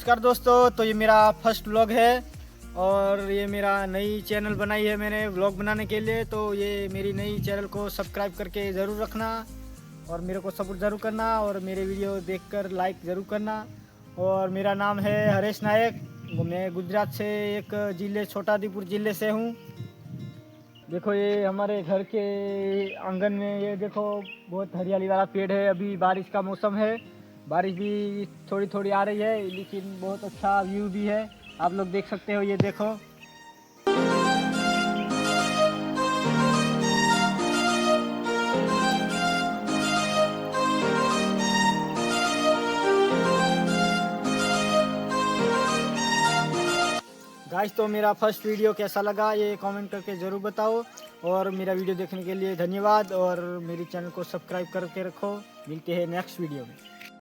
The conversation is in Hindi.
नमस्कार दोस्तों, तो ये मेरा फर्स्ट व्लॉग है और ये मेरा नई चैनल बनाई है मैंने व्लॉग बनाने के लिए। तो ये मेरी नई चैनल को सब्सक्राइब करके ज़रूर रखना और मेरे को सपोर्ट ज़रूर करना और मेरे वीडियो देखकर लाइक ज़रूर करना। और मेरा नाम है हरेश नायक, मैं गुजरात से एक ज़िले छोटादीपुर ज़िले से हूँ। देखो ये हमारे घर के आंगन में ये देखो बहुत हरियाली वाला पेड़ है। अभी बारिश का मौसम है, बारिश भी थोड़ी थोड़ी आ रही है, लेकिन बहुत अच्छा व्यू भी है। आप लोग देख सकते हो, ये देखो। गाइस, तो मेरा फर्स्ट वीडियो कैसा लगा ये कमेंट करके ज़रूर बताओ। और मेरा वीडियो देखने के लिए धन्यवाद और मेरी चैनल को सब्सक्राइब करके रखो। मिलते हैं नेक्स्ट वीडियो में।